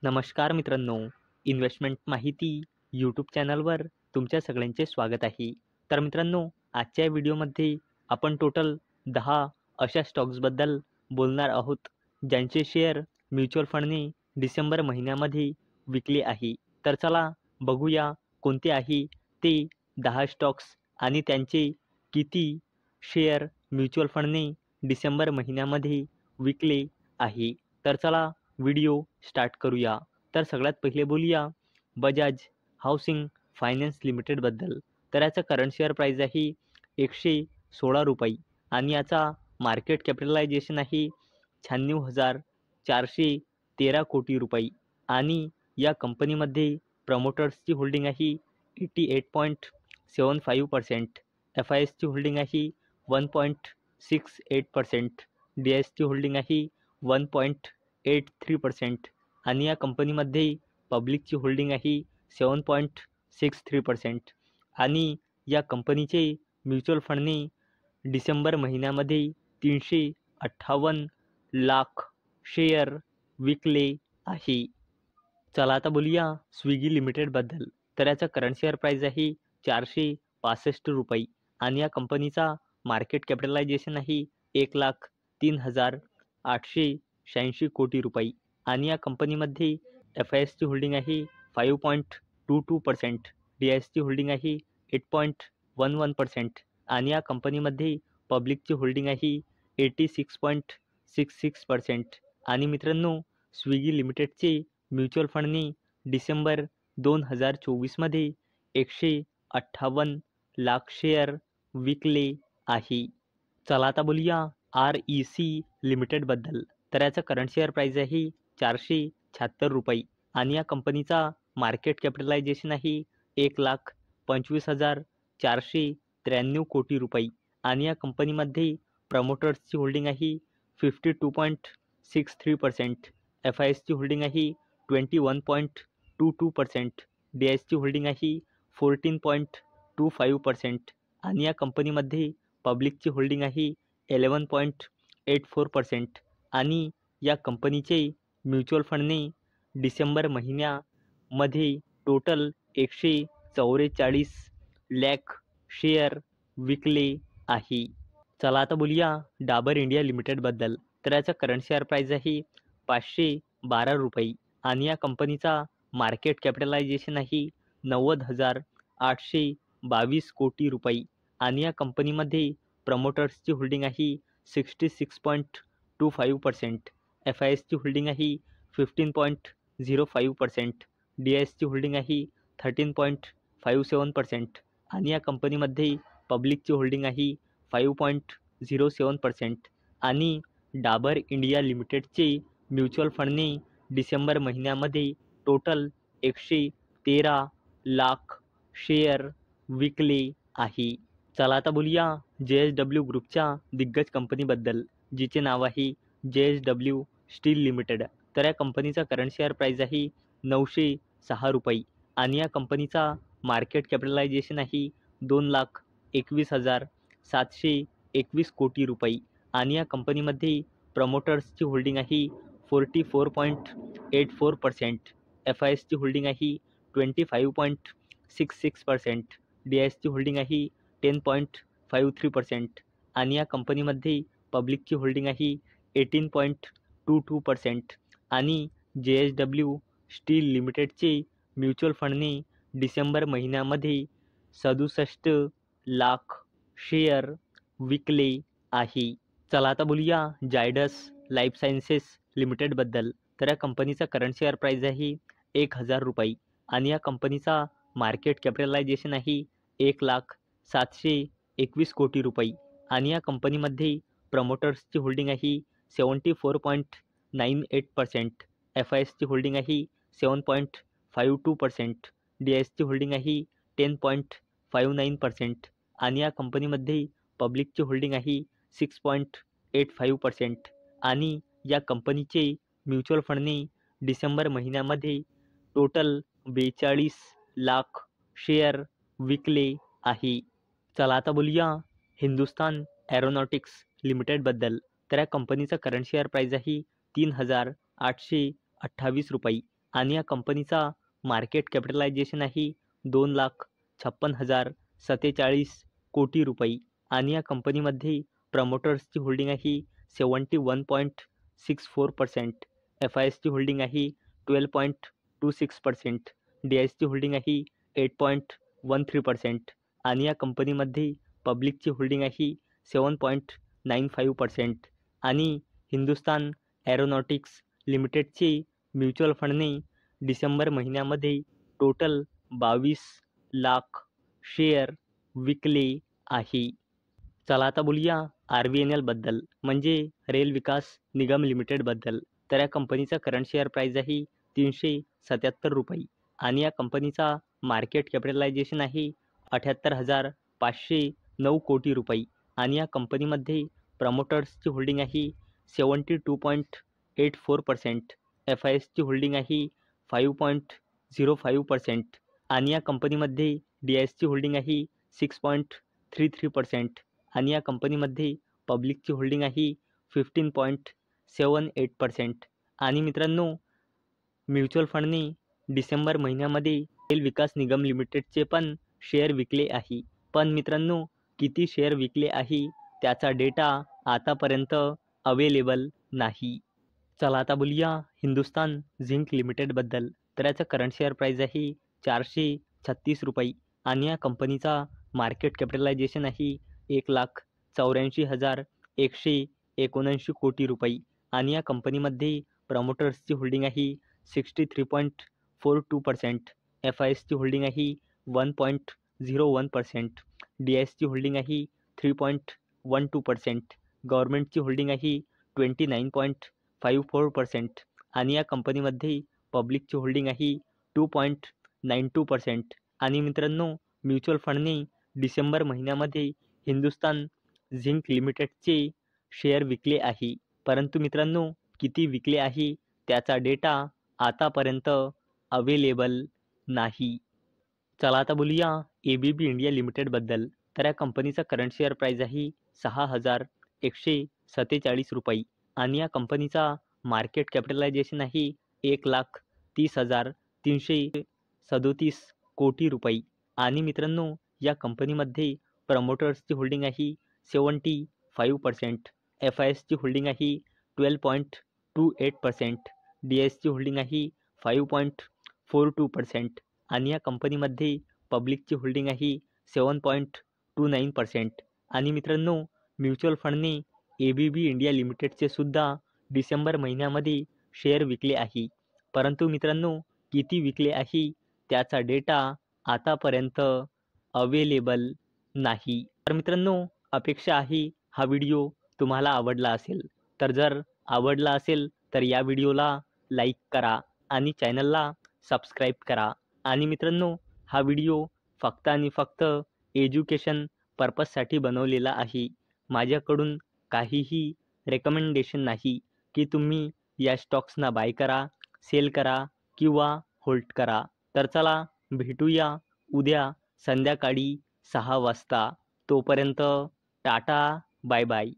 नमस्कार मित्रांनो, इन्व्हेस्टमेंट माहिती यूट्यूब चॅनलवर तुमच्या सगळ्यांचे स्वागत आहे. तर मित्रांनो, आजच्या व्हिडिओमध्ये आपण टोटल 10 अशा स्टॉक्सबद्दल बोलणार आहोत, ज्यांचे शेअर म्युच्युअल फंडने डिसेंबर महिन्यामध्ये विकले आहे. तर चला बघूया कोणते आहे ते 10 स्टॉक्स आणि त्यांचे किती शेअर म्युच्युअल फंडने डिसेंबर महिन्यामध्ये विकले आहे. तर चला व्हिडिओ स्टार्ट करूया. तर सगळ्यात पहिले बोलूया बजाज हाऊसिंग फायनान्स लिमिटेडबद्दल. तर याचं करंट शेअर प्राईस आहे ₹116 आणि याचा मार्केट कॅपिटलायझेशन आहे 96,413 कोटी रुपये आणि या कंपनीमध्ये प्रमोटर्सची होल्डिंग आहे 88.75%, FISची होल्डिंग आहे 1.68%, DISची होल्डिंग आहे 1.83% आणि या कंपनीमध्ये पब्लिकची होल्डिंग आहे 7.63% आणि या कंपनीचे म्युच्युअल फंडने डिसेंबर महिन्यामध्ये 358 लाख शेअर विकले आहे. चला आता बोलूया स्विगी लिमिटेडबद्दल. तर याचा करंट शेअर प्राईस आहे ₹465 आणि या कंपनीचा मार्केट कॅपिटलायझेशन आहे 1,03,886 कोटी रुपये आणि या कंपनीमध्ये FISची होल्डिंग आहे 5.22%, DISची होल्डिंग आहे 8.11% आणि या कंपनीमध्ये पब्लिकची होल्डिंग आहे 86.66% आणि मित्रांनो, स्विगी लिमिटेडचे म्युच्युअल फंडने डिसेंबर 2024मध्ये 158 लाख शेअर विकले आहे. चला आता बोलूया REC लिमिटेडबद्दल. तर याचा करंट शेअर प्राईस आहे ₹476 आणि या कंपनीचा मार्केट कॅपिटलायझेशन आहे 1,25,493 कोटी रुपये आणि या कंपनीमध्ये प्रमोटर्सची होल्डिंग आहे 52.63%, FISची होल्डिंग आहे 21.22%, DISची होल्डिंग आहे 14.25% आणि या कंपनीमध्ये पब्लिकची होल्डिंग आहे 11.84% आणि या कंपनीचे म्युच्युअल फंडने डिसेंबर महिन्यामध्ये टोटल 144 लाख शेअर विकले आहे. चला आता बोलूया डाबर इंडिया लिमिटेडबद्दल. तर याचा करंट शेअर प्राईस आहे ₹512 आणि या कंपनीचा मार्केट कॅपिटलायझेशन आहे 90,822 कोटी रुपये आणि या कंपनीमध्ये प्रमोटर्सची होल्डिंग आहे 66.25%, FISची होल्डिंग आहे 15.05%, DISची होल्डिंग आहे 13.57% आणि या कंपनीमध्ये पब्लिकची होल्डिंग आहे 5.07% आणि डाबर इंडिया लिमिटेडचे म्युच्युअल फंडने डिसेंबर महिन्यामध्ये टोटल 113 लाख शेअर विकले आहे. चला आता बोलूया JSW ग्रुपच्या दिग्गज कंपनीबद्दल, जिचे नाव आहे JSW स्टील लिमिटेड. तर या कंपनीचा करंट शेअर प्राईस आहे ₹906 आणि या कंपनीचा मार्केट कॅपिटलायझेशन आहे 2,21,721 कोटी रुपये आणि या कंपनीमध्ये प्रमोटर्सची होल्डिंग आहे 44.84%, FISची होल्डिंग आहे 25.66%, DISची होल्डिंग आहे 10.53% आणि या कंपनीमध्ये पब्लिकची होल्डिंग आहे 18.22% आणि JSW स्टील लिमिटेडचे म्युच्युअल फंडने डिसेंबर महिन्यामध्ये 67 लाख शेअर विकले आहे. चला आता बोलूया जायडस लाईफ सायन्सेस लिमिटेडबद्दल. तर या कंपनीचा करंट शेअर प्राईस आहे ₹1,000 आणि या कंपनीचा मार्केट कॅपिटलायझेशन आहे 1,721 कोटी रुपये आणि या कंपनीमध्ये प्रमोटर्सची होल्डिंग आहे 74.98%, FISची होल्डिंग आहे 7.52%, DISची होल्डिंग आहे 10.59% आणि या कंपनीमध्ये पब्लिकची होल्डिंग आहे 6.85% आणि या कंपनीचे म्युच्युअल फंडने डिसेंबर महिन्यामध्ये टोटल 42 लाख शेअर विकले आहे. चला आता बोलूया हिंदुस्तान एरोनॉटिक्स लिमिटेडबद्दल. तर या कंपनीचा करंट शेअर प्राईस आहे ₹3,828 आणि या कंपनीचा मार्केट कॅपिटलायझेशन आहे 2,56,047 कोटी रुपये आणि या कंपनीमध्ये प्रमोटर्सची होल्डिंग आहे 71.64%, FISची होल्डिंग आहे 12.26%, DISची होल्डिंग आहे 8.13% आणि या कंपनीमध्ये पब्लिकची होल्डिंग आहे 7.95% आणि हिंदुस्तान एरोनॉटिक्स लिमिटेडचे म्युच्युअल फंडने डिसेंबर महिन्यामध्ये टोटल 22 लाख शेअर विकले आहे. चला आता बोलूया RVNL बद्दल म्हणजे रेल विकास निगम लिमिटेड बद्दल. तर या कंपनीचा करंट शेअर प्राइस आहे 377 रुपये आणि या कंपनीचा मार्केट कॅपिटलायझेशन आहे 78,509 कोटी रुपये आणि या कंपनीमध्ये प्रमोटर्सची होल्डिंग आहे 72.84%, FISची होल्डिंग आहे 5.05% आणि या कंपनीमध्ये DISची होल्डिंग आहे 6.33% आणि या कंपनीमध्ये पब्लिकची होल्डिंग आहे 15.78% आणि मित्रांनो म्युच्युअल फंडने डिसेंबर महिन्यामध्ये रेल विकास निगम लिमिटेडचे पण शेअर विकले आहे. पण मित्रांनो किती शेअर विकले आहे त्याचा डेटा आतापर्यंत अवेलेबल नाही. चला आता बोलूया हिंदुस्तान झिंक लिमिटेडबद्दल. तर याचं करंट शेअर प्राइस आहे 436 रुपये आणि या कंपनीचा मार्केट कॅपिटलायझेशन आहे 1,84,179 कोटी रुपये आणि या कंपनीमध्ये प्रमोटर्सची होल्डिंग आहे 63.42%, FISची होल्डिंग आहे 1.01%, DISची होल्डिंग आहे 3.12%, गव्हर्नमेंटची होल्डिंग आहे 29.54% आणि या कंपनीमध्ये पब्लिकची होल्डिंग आहे 2.92% आणि मित्रांनो म्युच्युअल फंडने डिसेंबर महिन्यामध्ये हिंदुस्तान झिंक लिमिटेडचे शेअर विकले आहे. परंतु मित्रांनो किती विकले आहे त्याचा डेटा आतापर्यंत अवेलेबल नाही. चला आता बोलूया ABB इंडिया लिमिटेडबद्दल. तर या कंपनीचा करंट शेअर प्राइस आहे 6,147 रुपये आणि या कंपनीचा मार्केट कॅपिटलायझेशन आहे 1,30,337 कोटी रुपये आणि मित्रांनो या कंपनीमध्ये प्रमोटर्सची होल्डिंग आहे 75%, FISची होल्डिंग आहे 12.28%, DISची होल्डिंग आहे 5.42% आणि या कंपनीमध्ये पब्लिकची होल्डिंग आहे 7.29% आणि मित्रांनो म्युच्युअल फंडने ABB इंडिया लिमिटेडचे सुद्धा डिसेंबर महिन्यामध्ये शेअर विकले आहे. परंतु मित्रांनो किती विकले आहे त्याचा डेटा आतापर्यंत अवेलेबल नाही. तर मित्रांनो अपेक्षा आहे हा व्हिडिओ तुम्हाला आवडला असेल. तर जर आवडला असेल तर या व्हिडिओला लाईक करा आणि चॅनलला सबस्क्राईब करा आणि मित्रांनो हा व्हिडिओ फक्त आणि फक्त एज्युकेशन पर्पजसाठी बनवलेला आहे. माझ्याकडून काहीही रेकमेंडेशन नाही की तुम्ही या स्टॉक्सना बाय करा, सेल करा किंवा होल्ड करा. तर चला भेटूया उद्या संध्याकाळी 6 वाजता. तोपर्यंत टाटा, बाय बाय.